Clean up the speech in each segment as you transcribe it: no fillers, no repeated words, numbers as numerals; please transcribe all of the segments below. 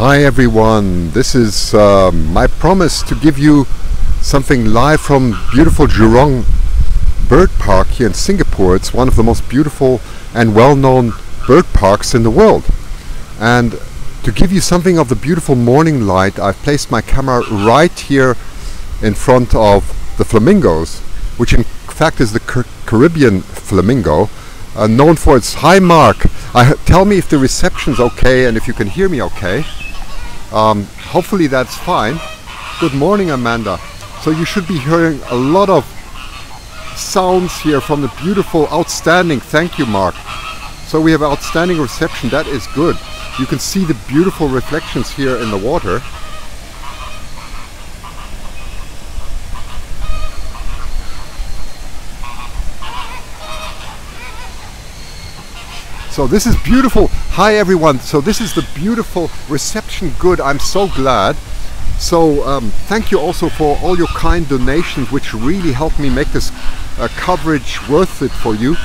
Hi everyone, this is my promise to give you something live from beautiful Jurong bird park here in Singapore. It's one of the most beautiful and well-known bird parks in the world. And to give you something of the beautiful morning light, I've placed my camera right here in front of the flamingos, which in fact is the Caribbean flamingo, known for its high mark. Tell me if the reception's okay and if you can hear me okay. Hopefully that's fine. Good morning, Amanda. So you should be hearing a lot of sounds here from the beautiful, outstanding, thank you, Mark. So we have outstanding reception, that is good. You can see the beautiful reflections here in the water. So this is beautiful. Hi everyone. So this is the beautiful reception. Good. I'm so glad. So thank you also for all your kind donations, which really helped me make this coverage worth it for you.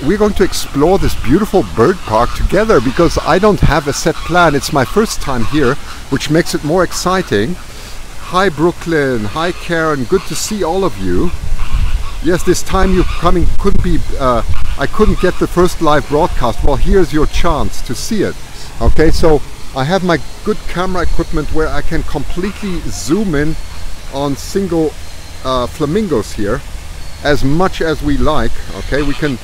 We're going to explore this beautiful bird park together because I don't have a set plan. It's my first time here, which makes it more exciting. Hi Brooklyn. Hi Karen. Good to see all of you. Yes, this time you coming couldn't be, I couldn't get the first live broadcast. Well, here's your chance to see it. Okay, so I have my good camera equipment where I can completely zoom in on single flamingos here as much as we like. Okay, we can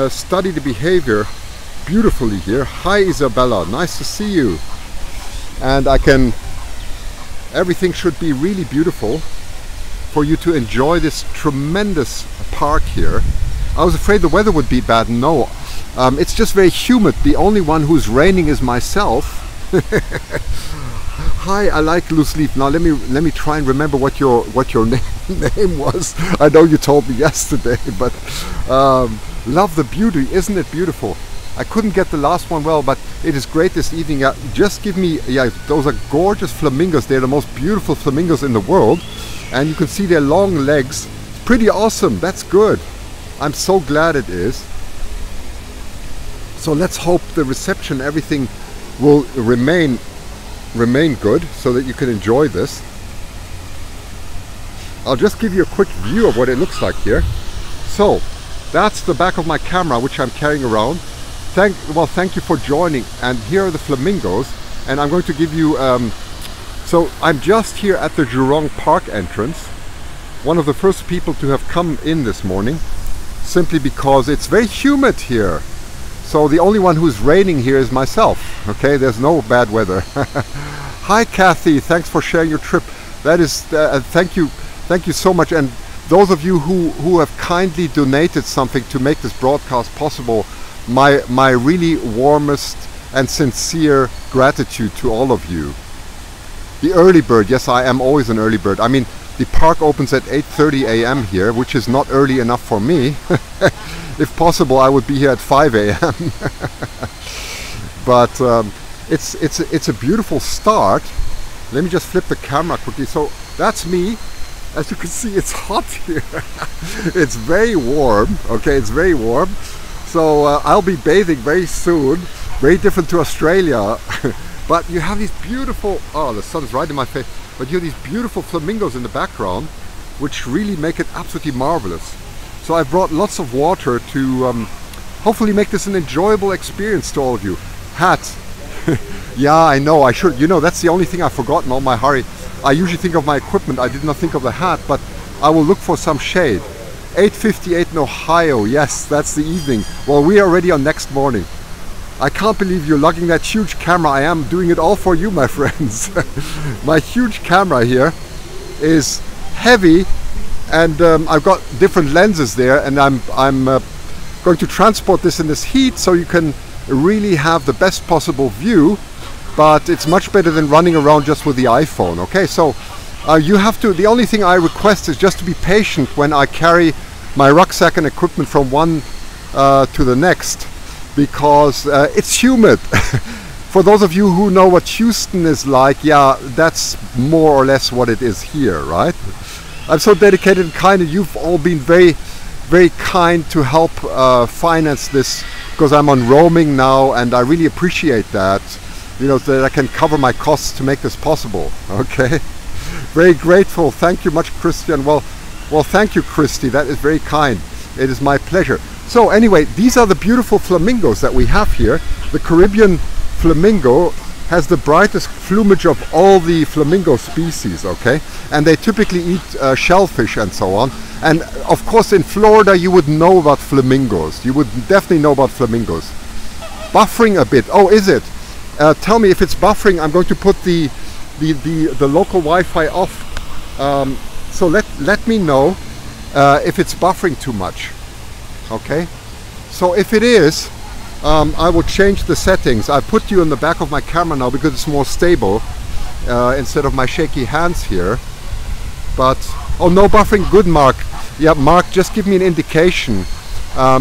study the behavior beautifully here. Hi Isabella, nice to see you. And everything should be really beautiful for you to enjoy this tremendous park here. I was afraid the weather would be bad. No, it's just very humid. The only one who's raining is myself. Hi, I like loose leaf. Now let me try and remember what your name was. I know you told me yesterday, but love the beauty. Isn't it beautiful? I couldn't get the last one well, but it is great this evening. Just give me, those are gorgeous flamingos. They're the most beautiful flamingos in the world. And you can see their long legs. Pretty awesome. That's good. I'm so glad it is. So let's hope the reception, everything will remain good so that you can enjoy this. I'll just give you a quick view of what it looks like here. So that's the back of my camera, which I'm carrying around. Thank you for joining. And here are the flamingos. And I'm going to give you so I'm just here at the Jurong Park entrance, one of the first people to have come in this morning, simply because it's very humid here. So the only one who's raining here is myself. Okay, there's no bad weather. Hi Kathy, thanks for sharing your trip. That is, thank you so much. And those of you who have kindly donated something to make this broadcast possible, my really warmest and sincere gratitude to all of you. The early bird, yes, I am always an early bird. I mean, the park opens at 8:30 a.m. here, which is not early enough for me. If possible, I would be here at 5 a.m. But it's a beautiful start. Let me just flip the camera quickly. So that's me. As you can see, it's hot here. It's very warm. Okay, it's very warm. So I'll be bathing very soon. Very different to Australia. But you have these beautiful, oh, the sun's right in my face, but you have these beautiful flamingos in the background, which really make it absolutely marvelous. So I brought lots of water to hopefully make this an enjoyable experience to all of you. Hat. Yeah, I know, I should, that's the only thing I've forgotten in all my hurry. I usually think of my equipment, I did not think of the hat, but I will look for some shade. 8:58 in Ohio, yes, that's the evening. Well, we are already on next morning. I can't believe you're lugging that huge camera. I am doing it all for you, my friends. My huge camera here is heavy, and I've got different lenses there, and I'm going to transport this in this heat so you can really have the best possible view, but it's much better than running around just with the iPhone. Okay, so you have to, the only thing I request is just to be patient when I carry my rucksack and equipment from one to the next, because it's humid. For those of you who know what Houston is like, yeah, that's more or less what it is here, right? I'm so dedicated and kind, and you've all been very, very kind to help finance this, because I'm on roaming now, and I really appreciate that. you know, that I can cover my costs to make this possible. Okay, very grateful. Thank you much, Christian. Well, thank you, Christy. That is very kind. It is my pleasure. So anyway, these are the beautiful flamingos that we have here. The Caribbean flamingo has the brightest plumage of all the flamingo species, okay? And they typically eat shellfish and so on. And of course in Florida you would know about flamingos. You would definitely know about flamingos. Buffering a bit. Oh, is it? Tell me if it's buffering. I'm going to put the local Wi-Fi off. So let me know if it's buffering too much. Okay? So if it is, I will change the settings. I put you in the back of my camera now because it's more stable instead of my shaky hands here. But, oh, no buffering. Good, Mark. Yeah, Mark, just give me an indication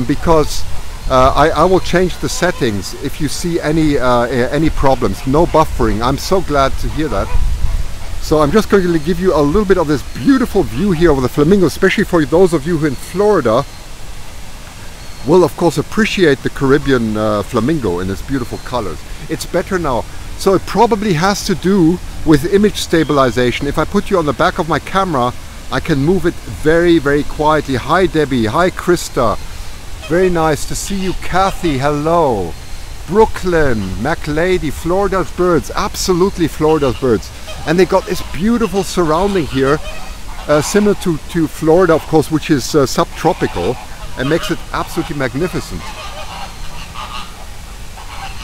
because I will change the settings if you see any problems. No buffering. I'm so glad to hear that. So I'm just going to give you a little bit of this beautiful view here of the flamingo, especially for those of you who in Florida will of course appreciate the Caribbean flamingo in its beautiful colors. It's better now. So it probably has to do with image stabilization. If I put you on the back of my camera, I can move it very, very quietly. Hi Debbie, hi Krista. Very nice to see you, Kathy, hello. Brooklyn, MacLady, Florida's birds, absolutely Florida's birds. And they got this beautiful surrounding here, similar to Florida, of course, which is subtropical, and makes it absolutely magnificent.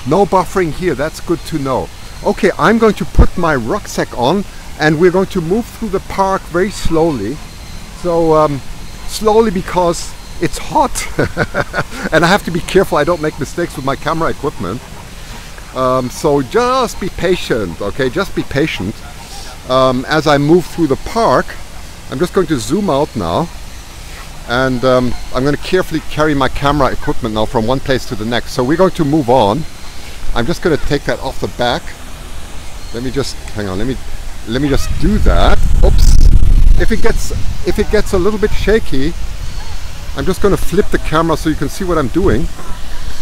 No buffering here, that's good to know. Okay, I'm going to put my rucksack on and we're going to move through the park very slowly. So slowly because it's hot and I have to be careful I don't make mistakes with my camera equipment. So just be patient, okay, just be patient. As I move through the park, I'm just going to zoom out now. And I'm going to carefully carry my camera equipment now from one place to the next. So we're going to move on. I'm just going to take that off the back. Let me just hang on. Let me just do that. Oops. If it gets a little bit shaky, I'm just going to flip the camera so you can see what I'm doing.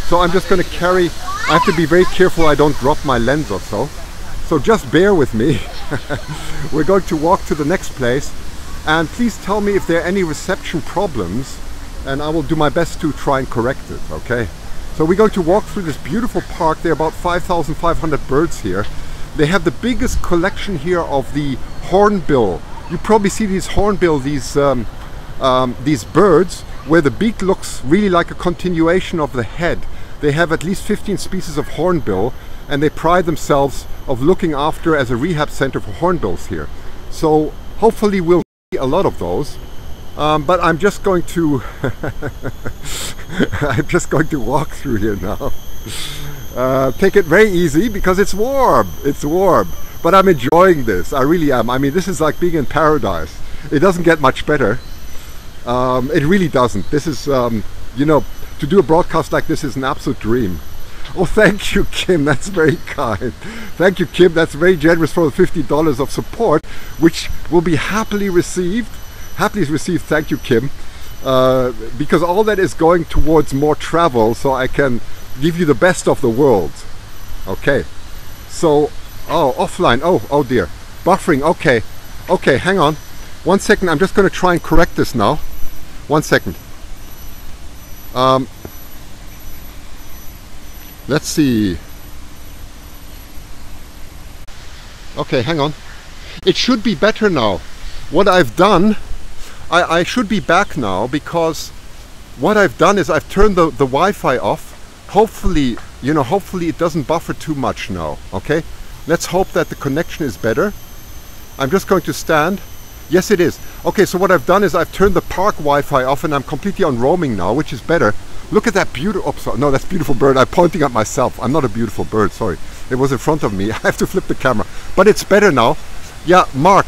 So I'm just going to carry. I have to be very careful I don't drop my lens or so. So just bear with me. We're going to walk to the next place. And please tell me if there are any reception problems and I will do my best to try and correct it, okay? So we're going to walk through this beautiful park. There are about 5,500 birds here. They have the biggest collection here of the hornbill. You probably see these hornbill, these birds, where the beak looks really like a continuation of the head. They have at least 15 species of hornbill and they pride themselves of looking after as a rehab center for hornbills here. So hopefully we'll a lot of those, but I'm just going to I'm just going to walk through here now. Take it very easy because it's warm, but I'm enjoying this. I really am. I mean, this is like being in paradise. It doesn't get much better. It really doesn't. This is you know, to do a broadcast like this is an absolute dream. Oh, thank you, Kim. That's very kind. Thank you, Kim. That's very generous for the $50 of support, which will be happily received. Happily received. Thank you, Kim. Because all that is going towards more travel, so I can give you the best of the world. Okay. So, oh, offline. Oh dear. Buffering. Okay. Okay, hang on. 1 second. I'm just going to try and correct this now. 1 second. Let's see. Okay, hang on. It should be better now. What I've done, I should be back now because what I've done is I've turned the Wi-Fi off. Hopefully, you know, hopefully it doesn't buffer too much now. Okay, let's hope that the connection is better. I'm just going to stand. Yes, it is. Okay, so what I've done is I've turned the park Wi-Fi off and I'm completely on roaming now, which is better. Look at that beautiful, oops, no, that's beautiful bird. I'm pointing at myself. I'm not a beautiful bird, sorry. It was in front of me. I have to flip the camera. But it's better now. Yeah, Mark,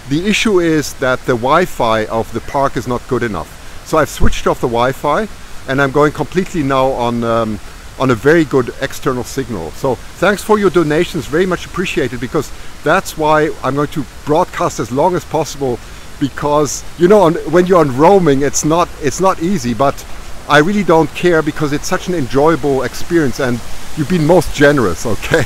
the issue is that the Wi-Fi of the park is not good enough. So I've switched off the Wi-Fi and I'm going completely now on a very good external signal. So thanks for your donations, very much appreciated, because that's why I'm going to broadcast as long as possible, because, you know, when you're on roaming, it's not easy, but I really don't care because it's such an enjoyable experience and you've been most generous, okay?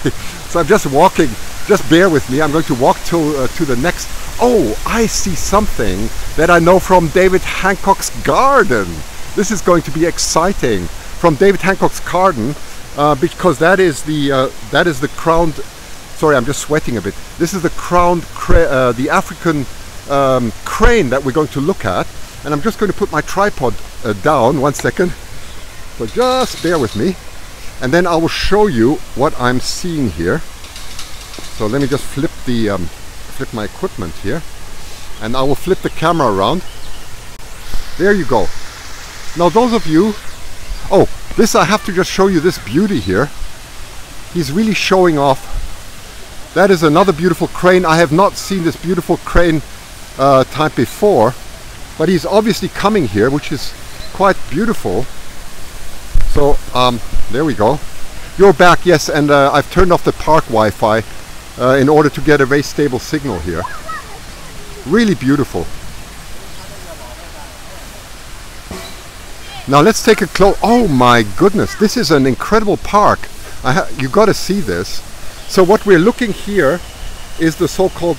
So I'm just walking, just bear with me. I'm going to walk to the next. Oh, I see something that I know from David Hancock's garden. This is going to be exciting. From David Hancock's garden, because that is the crowned. Sorry, I'm just sweating a bit. This is the crowned, the African crane that we're going to look at. And I'm just going to put my tripod down, 1 second. So just bear with me. And then I will show you what I'm seeing here. So let me just flip my equipment here. And I will flip the camera around. There you go. Now those of you, oh, this I have to just show you this beauty here. He's really showing off. That is another beautiful crane. I have not seen this beautiful crane type before, but he's obviously coming here, which is quite beautiful. So there we go. You're back, yes, and I've turned off the park Wi-Fi in order to get a very stable signal here. Really beautiful. Now let's take a close. Oh my goodness, this is an incredible park. You got to see this. So what we're looking here is the so-called,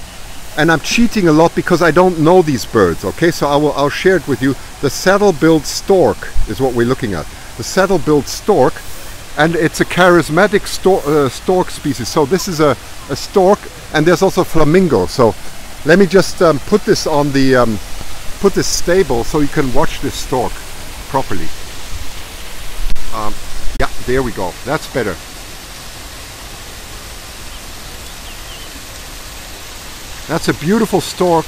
and I'm cheating a lot because I don't know these birds, okay? So I'll share it with you. The saddle-billed stork is what we're looking at. The saddle-billed stork, and it's a charismatic stork species. So this is a stork, and there's also flamingo. So let me just put this on the put this stable so you can watch this stork properly. Yeah, there we go. That's better. That's a beautiful stork.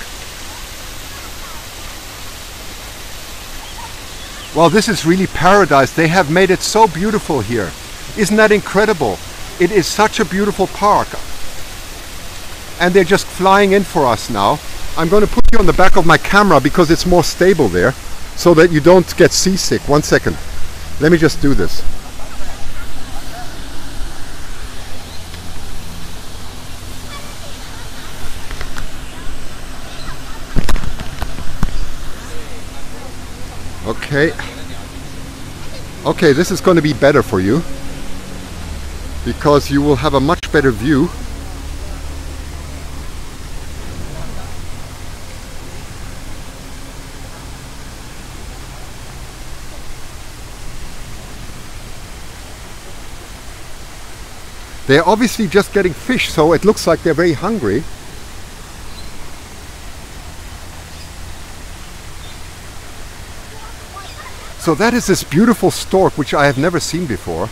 Well, this is really paradise. They have made it so beautiful here. Isn't that incredible? It is such a beautiful park. And they're just flying in for us now. I'm going to put you on the back of my camera because it's more stable there, so that you don't get seasick. 1 second. Let me just do this. Okay. Okay, this is going to be better for you because you will have a much better view. They're obviously just getting fish, so it looks like they're very hungry. So that is this beautiful stork which I have never seen before.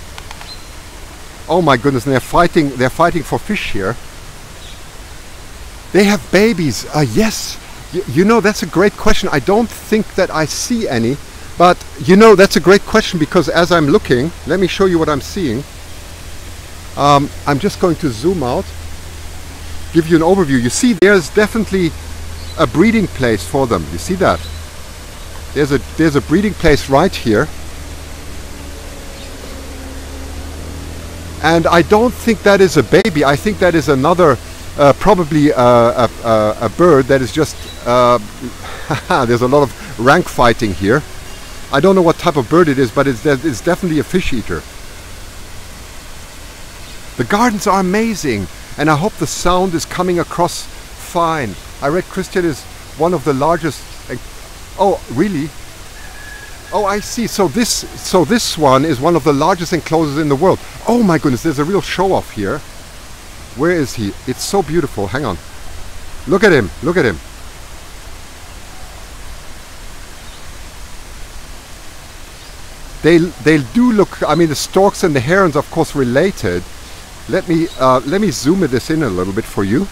Oh my goodness, and they're fighting for fish here. They have babies. Yes. You know, that's a great question. I don't think that I see any, but you know, that's a great question because as I'm looking, let me show you what I'm seeing. I'm just going to zoom out, give you an overview. You see, there's definitely a breeding place for them. You see that? There's a breeding place right here. And I don't think that is a baby. I think that is another, probably a bird that is just, there's a lot of rank fighting here. I don't know what type of bird it is, but it's definitely a fish eater. The gardens are amazing, and I hope the sound is coming across fine. I read Christian is one of the largest. Oh, really? Oh, I see. So this one is one of the largest enclosures in the world. Oh my goodness, there's a real show off here. Where is he? It's so beautiful. Hang on. Look at him. Look at him. They do look, I mean, the storks and the herons, of course, related. Let me zoom this in a little bit for you.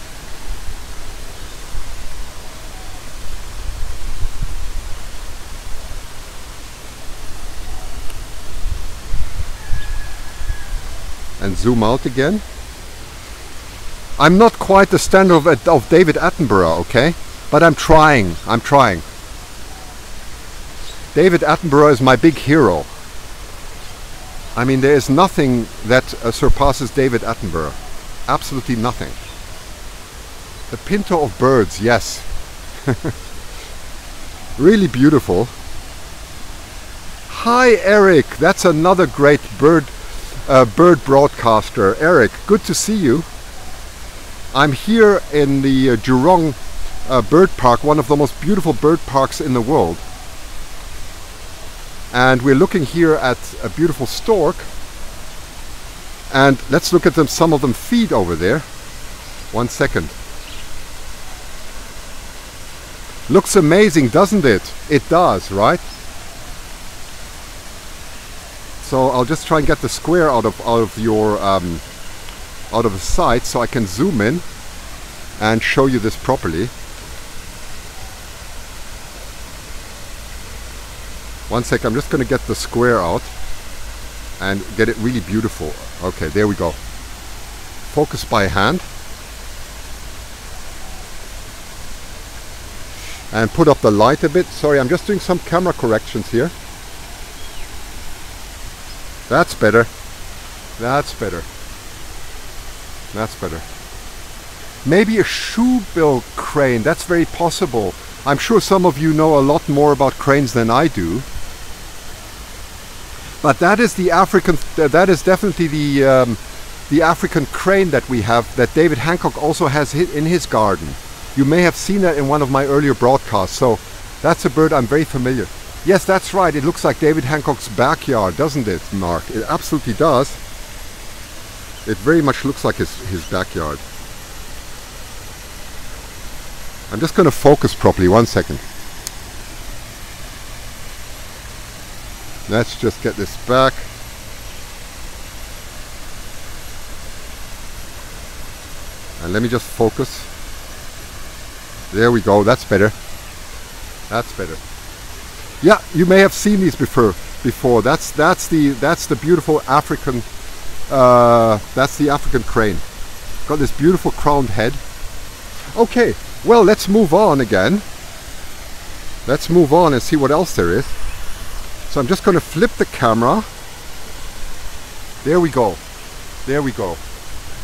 And zoom out again. I'm not quite the standard of David Attenborough, okay? But I'm trying. I'm trying. David Attenborough is my big hero. I mean, there is nothing that surpasses David Attenborough. Absolutely nothing. The pinto of birds, yes. Hi Eric, that's another great bird broadcaster. Eric, good to see you. I'm here in the Jurong bird park, one of the most beautiful bird parks in the world. And we're looking here at a beautiful stork. And let's look at them. Some of them feed over there. 1 second. Looks amazing, doesn't it? It does, right? So I'll just try and get the square out of the sight so I can zoom in and show you this properly. 1 second, I'm just going to get the square out and get it really beautiful. Okay, there we go. Focus by hand. And put up the light a bit. Sorry, I'm just doing some camera corrections here. That's better. That's better. That's better. Maybe a shoe-bill crane. That's very possible. I'm sure some of you know a lot more about cranes than I do. But that is the African. That is definitely the African crane that we have. That David Hancock also has in his garden. You may have seen that in one of my earlier broadcasts. So that's a bird I'm very familiar. Yes, that's right. It looks like David Hancock's backyard, doesn't it, Mark? It absolutely does. It very much looks like his backyard. I'm just going to focus properly. 1 second. Let's just get this back. And let me just focus. There we go. That's better. That's better. Yeah, you may have seen these before. That's the beautiful African. That's the African crane. Got this beautiful crowned head. Okay, well, let's move on again. Let's move on and see what else there is. So I'm just going to flip the camera. There we go. There we go.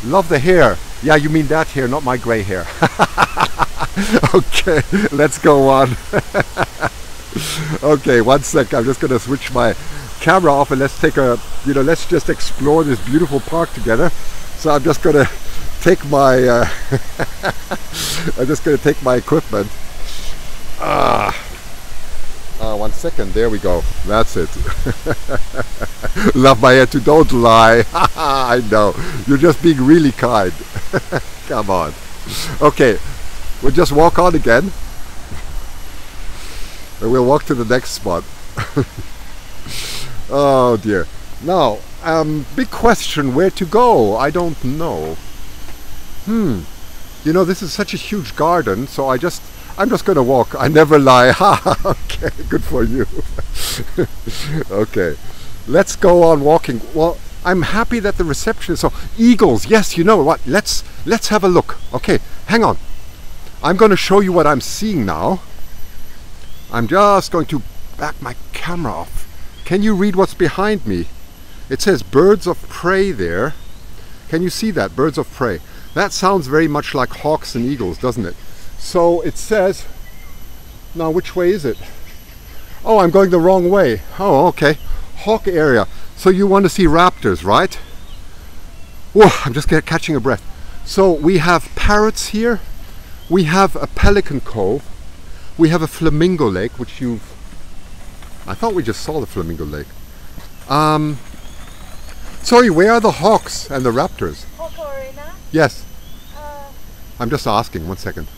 Love the hair. Yeah, you mean that hair, not my gray hair. Okay, let's go on. Okay, 1 sec. I'm just going to switch my camera off and let's take a, let's just explore this beautiful park together. So I'm just going to take my, I'm just going to take my equipment. 1 second. There we go. That's it. Love my hair too. Don't lie. I know. You're just being really kind. Come on. Okay. We'll just walk on again. And we'll walk to the next spot. Oh dear. Now, big question, where to go? I don't know. This is such a huge garden, so I'm just going to walk. I never lie. Okay, good for you. Okay, let's go on walking. Well, I'm happy that the reception is so... Eagles, yes, you know what? Let's have a look. Okay, hang on. I'm going to show you what I'm seeing now. I'm just going to back my camera off. Can you read what's behind me? It says birds of prey there. Can you see that? Birds of prey. That sounds very much like hawks and eagles, doesn't it? So it says... Now, which way is it? Oh, I'm going the wrong way. Oh, okay. Hawk area. So you want to see raptors, right? Whoa, I'm just catching a breath. So we have parrots here. We have a pelican cove. We have a flamingo lake, which you've... I thought we just saw the flamingo lake. Sorry, where are the hawks and the raptors? Hawk arena? Yes. I'm just asking. 1 second.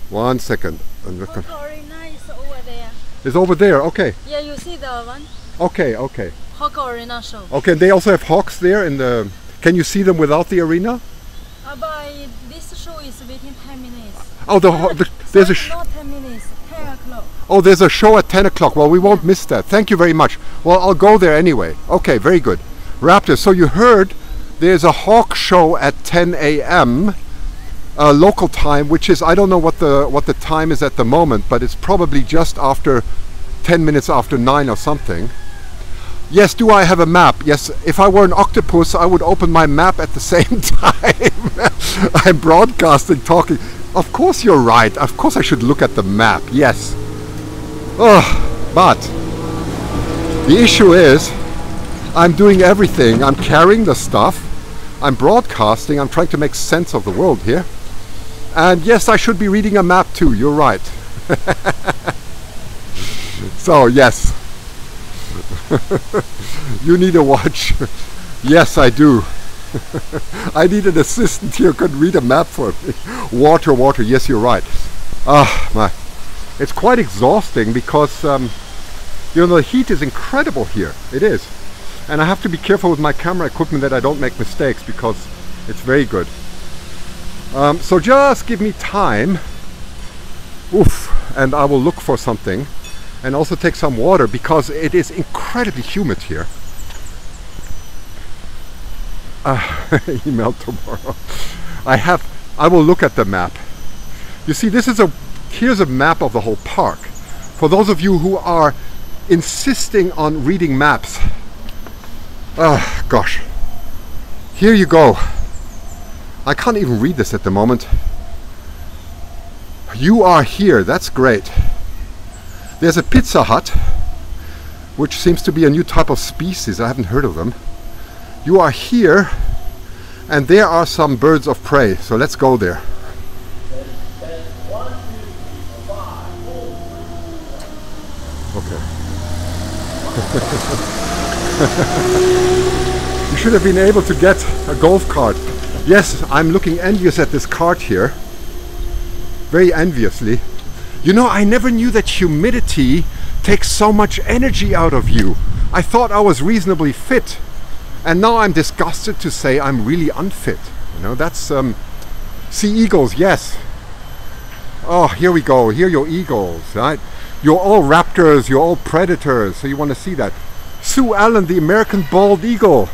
1 second. Hawk arena is over there. It's over there. Okay. Yeah, you see the one? Okay, okay. Hawk arena show. Okay, they also have hawks there in the... Can you see them without the arena? But this show is within 10 minutes. Oh, there's a... Not 10 minutes, 10 o'clock. Oh, there's a show at 10 o'clock. Well, we won't miss that. Thank you very much. Well, I'll go there anyway. Okay, very good. Raptors. So you heard there's a hawk show at 10 a.m. Local time, which is, I don't know what the time is at the moment, but it's probably just after 10 minutes after 9 or something. Yes, do I have a map? Yes, if I were an octopus, I would open my map at the same time. I'm broadcasting, talking. Of course you're right. Of course I should look at the map. Yes. Oh, but The issue is, I'm doing everything. I'm carrying the stuff. I'm broadcasting. I'm trying to make sense of the world here. And yes, I should be reading a map too. You're right. So yes, you need a watch. Yes, I do. I need an assistant here who could read a map for me. Water, water. Yes, you're right. It's quite exhausting because you know, the heat is incredible here. It is. And I have to be careful with my camera equipment that I don't make mistakes because it's very good. So just give me time. Oof. And I will look for something. And also take some water because it is incredibly humid here. Email tomorrow. I will look at the map. You see, here's a map of the whole park. For those of you who are insisting on reading maps. Oh gosh. Here you go. I can't even read this at the moment. You are here, that's great. There's a Pizza Hut, which seems to be a new type of species. I haven't heard of them. You are here, and there are some birds of prey. So let's go there. Okay. You should have been able to get a golf cart. Yes, I'm looking envious at this cart here. Very enviously. You know, I never knew that humidity takes so much energy out of you. I thought I was reasonably fit. And now I'm disgusted to say I'm really unfit. You know, that's sea eagles, yes. Oh, here we go. Here are your eagles, right? You're all raptors, you're all predators, so you want to see that. Sue Allen, the American bald eagle.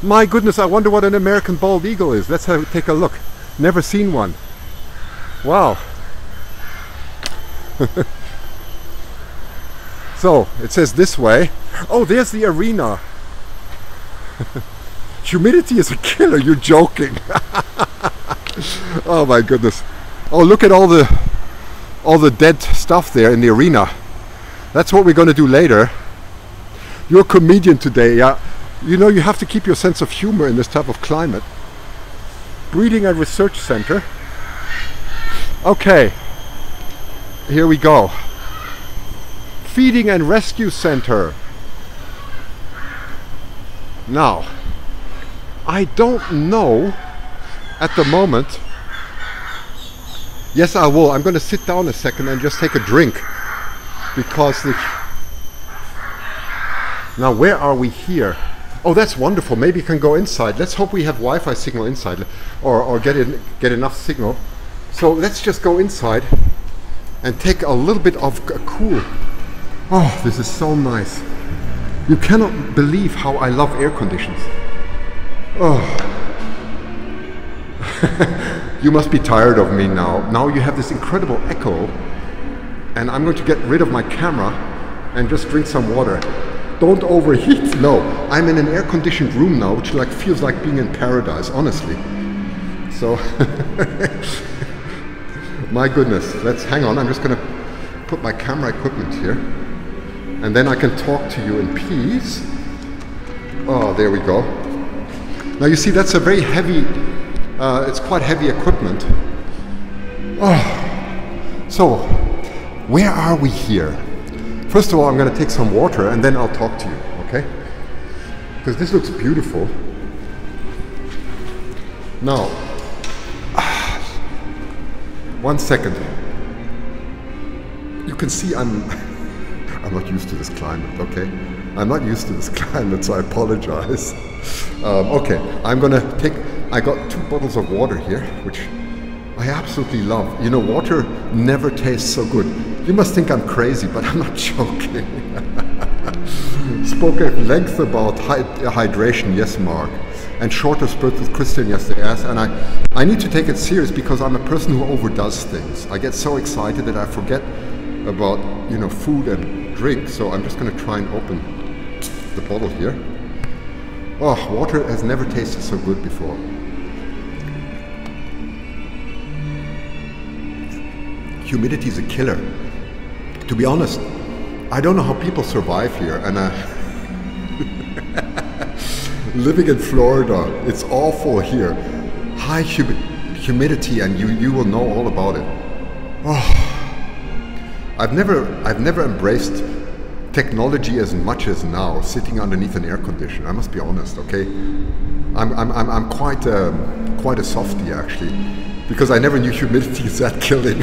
My goodness, I wonder what an American bald eagle is. Let's take a look. Never seen one. Wow. So, it says this way. Oh, there's the arena. Humidity is a killer, you're joking. Oh my goodness. Oh, look at all the dead stuff there in the arena. That's what we're going to do later. You're a comedian today, yeah. You know, you have to keep your sense of humor in this type of climate. Breeding and Research Center. Okay. Here we go. Feeding and Rescue Center. Now, I don't know at the moment. Yes, I will. I'm going to sit down a second and just take a drink. Because now, where are we here? Oh, that's wonderful. Maybe you can go inside. Let's hope we have Wi-Fi signal inside, or get enough signal. So let's just go inside and take a little bit of a cool. Oh, this is so nice. You cannot believe how I love air conditions. Oh. You must be tired of me now. Now you have this incredible echo, and I'm going to get rid of my camera and just drink some water. Don't overheat. No, I'm in an air-conditioned room now, which feels like being in paradise, honestly. So, my goodness. Let's hang on. I'm just going to put my camera equipment here, and then I can talk to you in peace. Oh, there we go. Now you see, that's a very heavy. It's quite heavy equipment. Oh, so where are we here? First of all, I'm going to take some water and then I'll talk to you, okay? Because this looks beautiful. Now, 1 second. You can see I'm not used to this climate, okay? I'm not used to this climate, so I apologize. Okay, I'm going to take. I got 2 bottles of water here, which I absolutely love. You know, water never tastes so good. You must think I'm crazy, but I'm not joking. Spoke at length about hydration, yes, Mark. And shorter spurts with Christian yesterday, yes. And I need to take it serious because I'm a person who overdoes things. I get so excited that I forget about, you know, food and drink. So I'm just going to try and open the bottle here. Oh, water has never tasted so good before. Humidity is a killer. To be honest, I don't know how people survive here, and Living in Florida, it's awful here. High humidity, and you will know all about it. Oh, I've never embraced technology as much as now, sitting underneath an air conditioner. I must be honest, okay? I'm quite a softie actually, because I never knew humidity is that killing.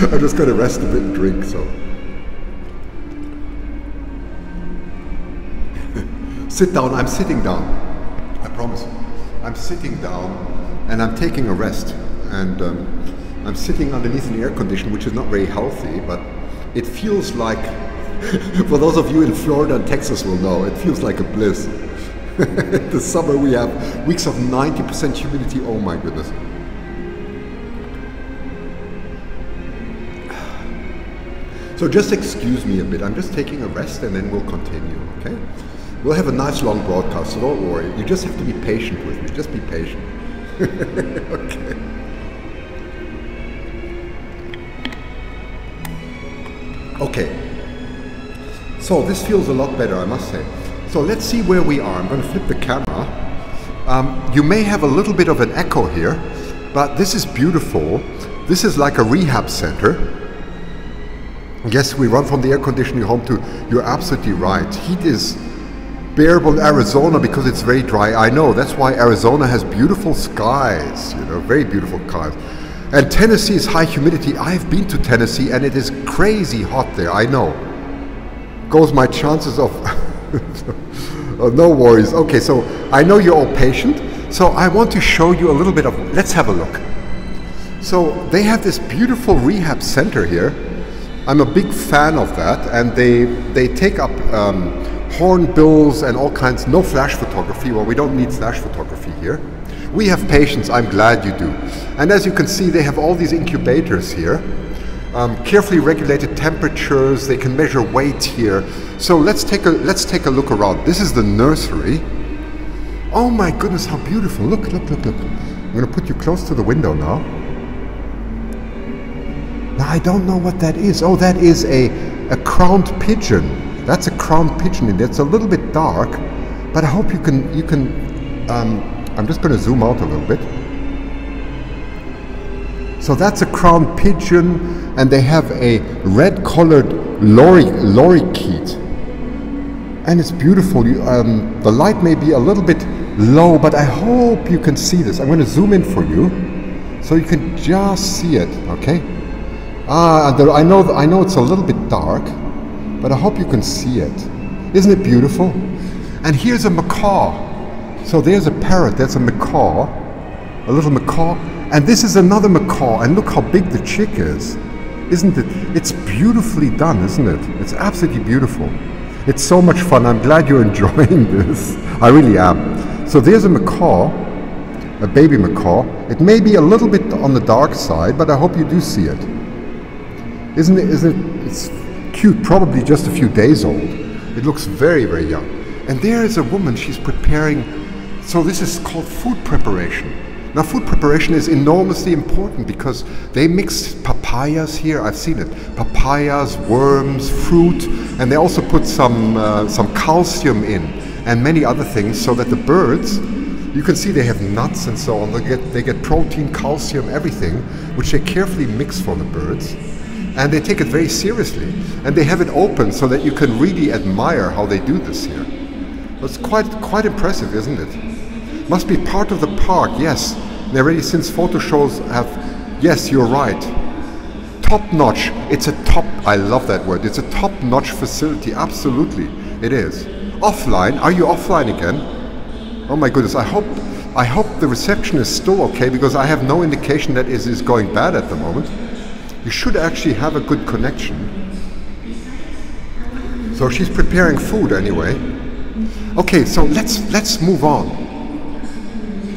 I'm just going to rest a bit and drink. So, sit down. I'm sitting down. I promise. I'm sitting down, and I'm taking a rest. And I'm sitting underneath an air conditioner, which is not very healthy, but it feels like, for those of you in Florida and Texas will know, it feels like a bliss. The summer we have weeks of 90% humidity. Oh my goodness. So just excuse me a bit. I'm just taking a rest and then we'll continue, okay? We'll have a nice long broadcast, so don't worry. You just have to be patient with me. Just be patient. Okay. Okay. So this feels a lot better, I must say. So let's see where we are. I'm going to flip the camera. You may have a little bit of an echo here, but this is beautiful. This is like a rehab center. Yes, we run from the air conditioning home to, you're absolutely right. Heat is bearable in Arizona because it's very dry. I know, that's why Arizona has beautiful skies, you know, very beautiful skies. And Tennessee is high humidity. I've been to Tennessee and it is crazy hot there, I know. Goes my chances of, oh, no worries. Okay, so I know you're all patient. So I want to show you a little bit of, let's have a look. So they have this beautiful rehab center here. I'm a big fan of that, and they take up hornbills and all kinds, no flash photography. Well, we don't need flash photography here. We have patience, I'm glad you do. And as you can see, they have all these incubators here. Carefully regulated temperatures, they can measure weight here. So let's take a look around. This is the nursery. Oh my goodness, how beautiful. Look, look, look, look. I'm gonna put you close to the window now. Now I don't know what that is. Oh, that is a crowned pigeon. That's a crowned pigeon, and it's a little bit dark, but I hope you can, I'm just gonna zoom out a little bit. So that's a crowned pigeon, and they have a red-colored lorikeet, and it's beautiful. The light may be a little bit low, but I hope you can see this. I'm going to zoom in for you, so you can just see it. Okay? I know it's a little bit dark, but I hope you can see it. Isn't it beautiful? And here's a macaw. So there's a parrot. That's a macaw, a little macaw. And this is another macaw, and look how big the chick is. Isn't it? It's beautifully done, isn't it? It's absolutely beautiful. It's so much fun. I'm glad you're enjoying this. I really am. So there's a macaw, a baby macaw. It may be a little bit on the dark side, but I hope you do see it. Isn't it? It's cute, probably just a few days old. It looks very, very young. And there is a woman, she's preparing, so this is called food preparation. Now, food preparation is enormously important because they mix papayas here. I've seen it. Papayas, worms, fruit, and they also put some calcium in and many other things so that the birds, you can see they have nuts and so on. They get protein, calcium, everything, which they carefully mix for the birds. And they take it very seriously. And they have it open so that you can really admire how they do this here. It's quite impressive, isn't it? Must be part of the park, yes. They already, since photo shows have, yes, you're right. Top notch. It's a top, I love that word. It's a top notch facility, absolutely. It is. Offline, are you offline again? Oh my goodness, I hope the reception is still okay, because I have no indication that it is going bad at the moment. You should actually have a good connection. So she's preparing food anyway. Okay, so let's move on.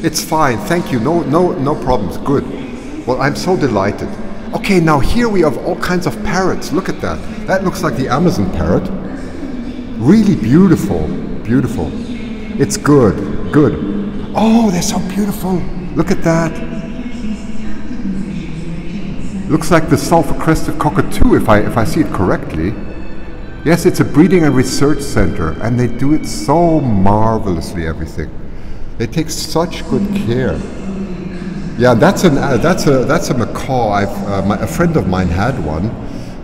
It's fine, thank you, no problems, good. Well, I'm so delighted. Okay, now here we have all kinds of parrots, look at that. That looks like the Amazon parrot. Really beautiful, beautiful. It's good. Oh, they're so beautiful, look at that. Looks like the sulfur-crested cockatoo, if I see it correctly. Yes, it's a breeding and research center, and they do it so marvelously, everything. They take such good care. Yeah, that's a macaw. A friend of mine had one,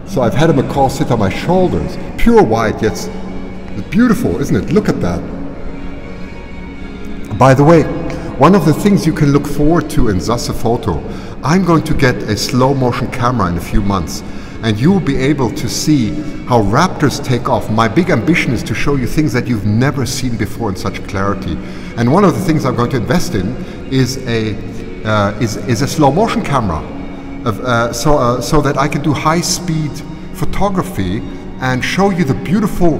so I've had a macaw sit on my shoulders. Pure white, yes, it's beautiful, isn't it? Look at that. By the way, one of the things you can look forward to in Zasse Photo, I'm going to get a slow motion camera in a few months, and you will be able to see how raptors take off. My big ambition is to show you things that you've never seen before in such clarity. And one of the things I'm going to invest in is a slow motion camera, so that I can do high speed photography and show you the beautiful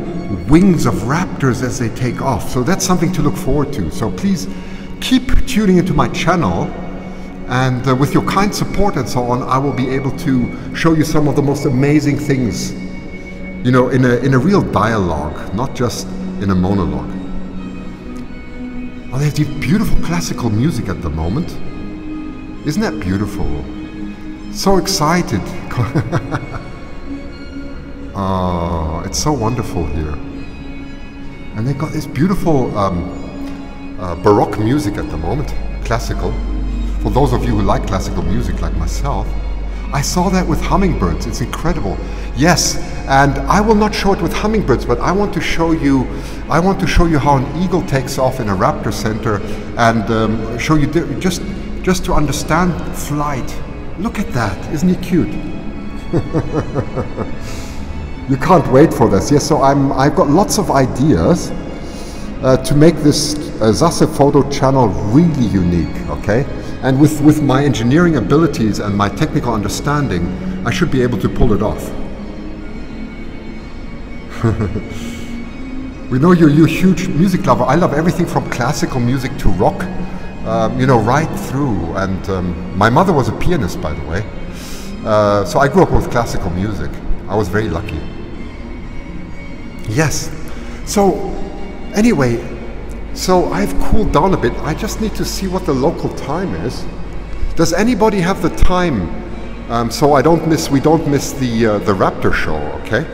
wings of raptors as they take off. So that's something to look forward to. So please keep tuning into my channel, and with your kind support and so on, I will be able to show you some of the most amazing things, you know, in a real dialogue, not just in a monologue. Oh, they have this beautiful classical music at the moment. Isn't that beautiful? So excited. Oh, it's so wonderful here. And they got this beautiful Baroque music at the moment, classical. For those of you who like classical music like myself, I saw that with hummingbirds. It's incredible. Yes, and I will not show it with hummingbirds, but I want to show you how an eagle takes off in a raptor center, and show you just to understand flight. Look at that, isn't he cute? You can't wait for this. Yes, so I've got lots of ideas to make this Zasse Photo channel really unique, okay? And with my engineering abilities and my technical understanding, I should be able to pull it off. We know you're a huge music lover. I love everything from classical music to rock, you know, right through. And my mother was a pianist, by the way. So I grew up with classical music. I was very lucky. Yes. So anyway, so I've cooled down a bit. I just need to see what the local time is. Does anybody have the time, so we don't miss the Raptor show? Okay.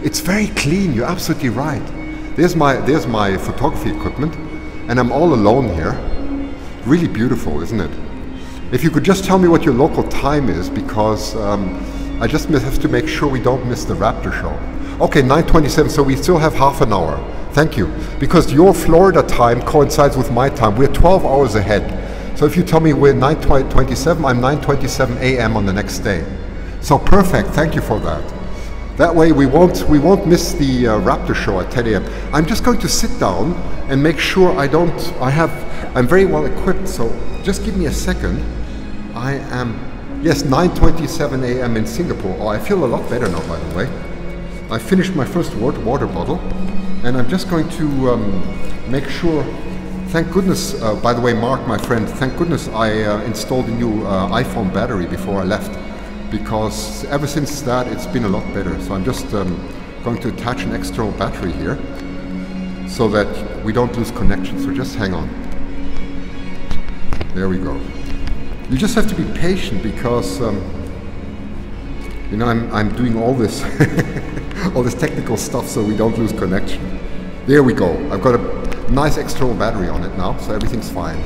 It's very clean. You're absolutely right. There's my photography equipment, and I'm all alone here. Really beautiful, isn't it? If you could just tell me what your local time is, because I just have to make sure we don't miss the Raptor show. Okay, 9:27, so we still have half an hour. Thank you. Because your Florida time coincides with my time. We're 12 hours ahead. So if you tell me we're 9:27, I'm 9:27 a.m. on the next day. So perfect, thank you for that. That way we won't miss the Raptor show at 10 a.m. I'm just going to sit down and make sure I'm very well equipped, so just give me a second. Yes, 9:27 a.m. in Singapore. Oh, I feel a lot better now, by the way. I finished my first water bottle, and I'm just going to make sure, thank goodness, by the way, Mark, my friend, thank goodness I installed a new iPhone battery before I left, because ever since that it's been a lot better. So I'm just going to attach an external battery here so that we don't lose connection. So just hang on. There we go. You just have to be patient, because you know, I'm doing all this all this technical stuff so we don't lose connection. There we go. I've got a nice external battery on it now, so everything's fine.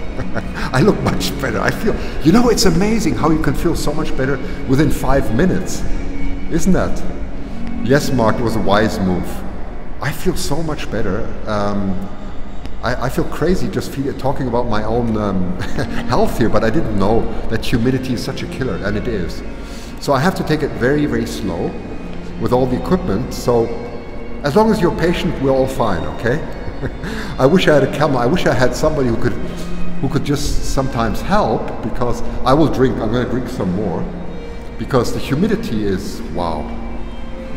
I look much better. I feel, you know, it's amazing how you can feel so much better within 5 minutes. Isn't that? Yes, Mark, it was a wise move. I feel so much better. I feel crazy just talking about my own health here, but I didn't know that humidity is such a killer, and it is. So I have to take it very, very slow with all the equipment. So as long as you're patient, we're all fine, okay? I wish I had a camera. I wish I had somebody who could just sometimes help, because I will drink. I'm going to drink some more, because the humidity is, wow.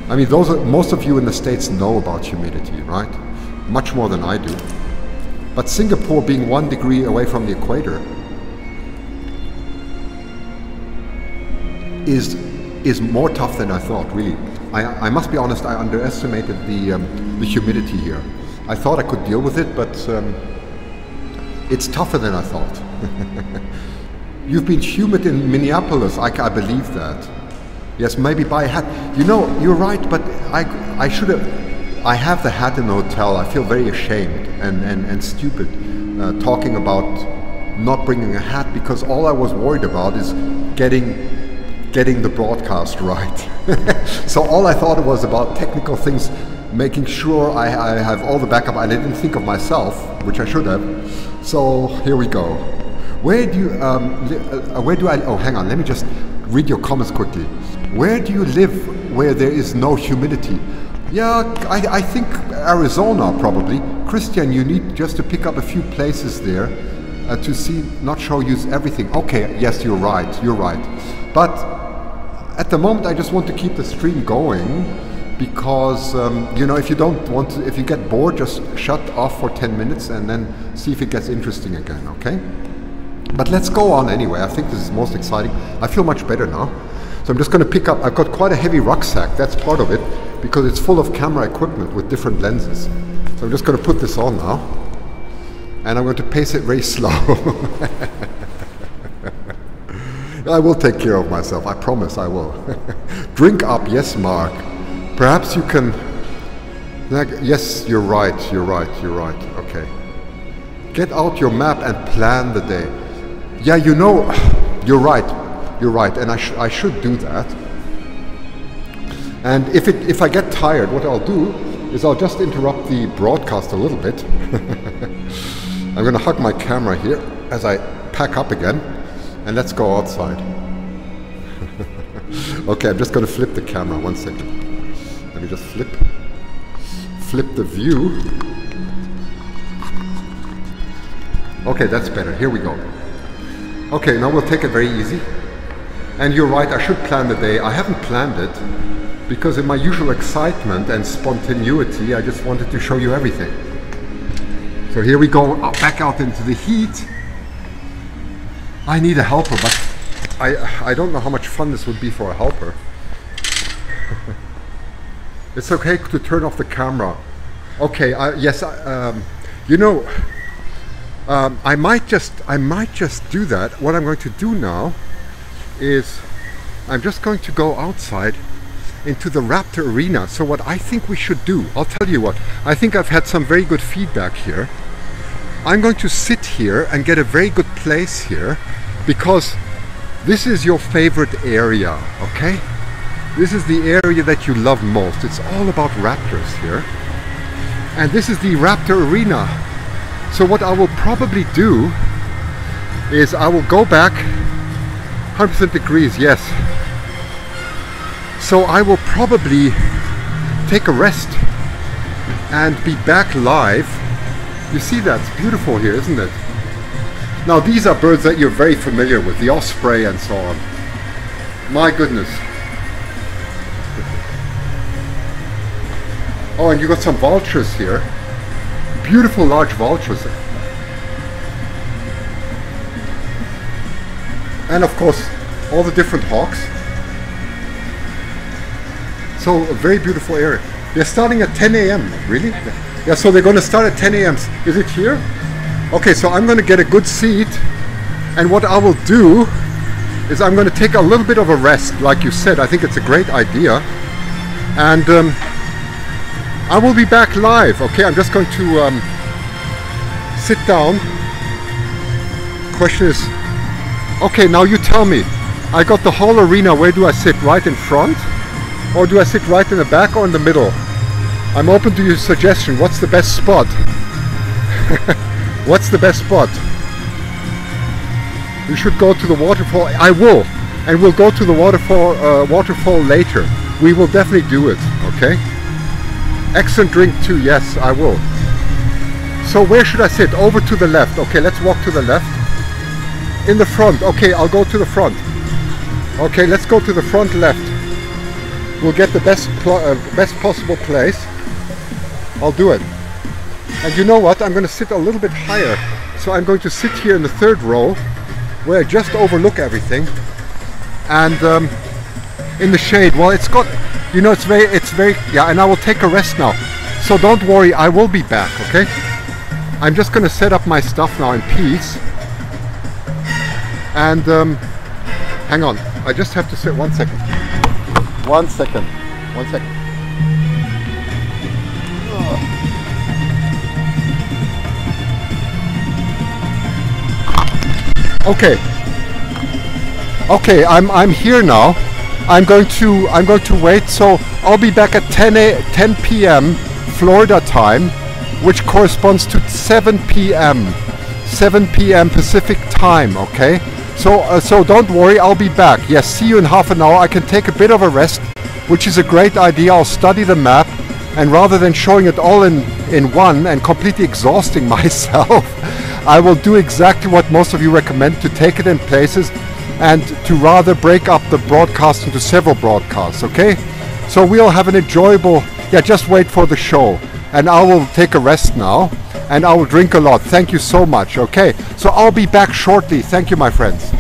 I mean, most of you in the States know about humidity, right? Much more than I do. But Singapore, being 1 degree away from the equator, is more tough than I thought, really. I must be honest, I underestimated the humidity here. I thought I could deal with it, but it's tougher than I thought. You've been humid in Minneapolis, I believe that. Yes, maybe by a hat. You know, you're right, but I should have, I have the hat in the hotel. I feel very ashamed and stupid talking about not bringing a hat, because all I was worried about is getting the broadcast right. So all I thought was about technical things, making sure I have all the backup. I didn't think of myself, which I should have. So here we go. Where do I, oh hang on, let me just read your comments quickly. Where do you live where there is no humidity? Yeah, I think Arizona probably. Christian, you need just to pick up a few places there to see, not show you everything. Okay, yes, you're right, But at the moment I just want to keep the stream going, because you know, if you don't want to, if you get bored, just shut off for 10 minutes and then see if it gets interesting again, okay? But let's go on anyway. I think this is most exciting. I feel much better now. So I'm just going to pick up, I've got quite a heavy rucksack, that's part of it, because it's full of camera equipment with different lenses. So I'm just going to put this on now, and I'm going to pace it very slow. I will take care of myself, I promise I will. Drink up, yes Mark. Perhaps you can, yes, you're right, okay. Get out your map and plan the day. Yeah, you know, you're right, and I should do that. And if I get tired, what I'll do is I'll just interrupt the broadcast a little bit. I'm going to hug my camera here as I pack up again, and let's go outside. Okay, I'm just going to flip the camera, 1 second. Let me just flip the view. Okay, that's better. Here we go. Okay, now we'll take it very easy. And you're right, I should plan the day. I haven't planned it because in my usual excitement and spontaneity, I just wanted to show you everything. So here we go, back out into the heat. I need a helper, but I don't know how much fun this would be for a helper. It's okay to turn off the camera. Okay, yes, you know, I might just do that. What I'm going to do now is I'm just going to go outside into the Raptor arena. So what I think we should do, I'll tell you what, I think I've had some very good feedback here. I'm going to sit here and get a very good place here, because this is your favorite area, okay? This is the area that you love most. It's all about raptors here. And this is the Raptor arena. So what I will probably do is I will go back 100% degrees, yes. So I will probably take a rest and be back live. You see that? It's beautiful here, isn't it? Now these are birds that you're very familiar with, the osprey and so on. My goodness. Oh, and you got some vultures here. Beautiful large vultures. And of course, all the different hawks. So a very beautiful area. They're starting at 10 a.m. Really? Yeah, so they're going to start at 10 a.m. Is it here? Okay, so I'm going to get a good seat. And what I will do is I'm going to take a little bit of a rest. Like you said, I think it's a great idea. And I will be back live. Okay, I'm just going to sit down. Question is, okay, now you tell me. I got the whole arena. Where do I sit? Right in front? Or do I sit right in the back or in the middle? I'm open to your suggestion. What's the best spot? What's the best spot? You should go to the waterfall. I will. And we'll go to the waterfall later. We will definitely do it. Okay? Excellent drink too. Yes, I will. So where should I sit? Over to the left. Okay, let's walk to the left. In the front. Okay, I'll go to the front. Okay, let's go to the front left. We'll get the best possible place. I'll do it. And you know what? I'm going to sit a little bit higher. So I'm going to sit here in the third row, where I just overlook everything. And in the shade. Well, it's got, you know, it's very, yeah, and I will take a rest now. So don't worry, I will be back, okay? I'm just going to set up my stuff now in peace. And hang on, I just have to sit 1 second. 1 second. 1 second. Okay. Okay, I'm here now. I'm going to wait. So I'll be back at 10 p.m. Florida time, which corresponds to 7 p.m. Pacific time. Okay. So don't worry. I'll be back. Yes. See you in half an hour. I can take a bit of a rest, which is a great idea. I'll study the map, and rather than showing it all in one and completely exhausting myself, I will do exactly what most of you recommend, to take it in places and to rather break up the broadcast into several broadcasts, okay? So we'll have an enjoyable, just wait for the show. And I will take a rest now, and I will drink a lot. Thank you so much, okay? So I'll be back shortly. Thank you, my friends.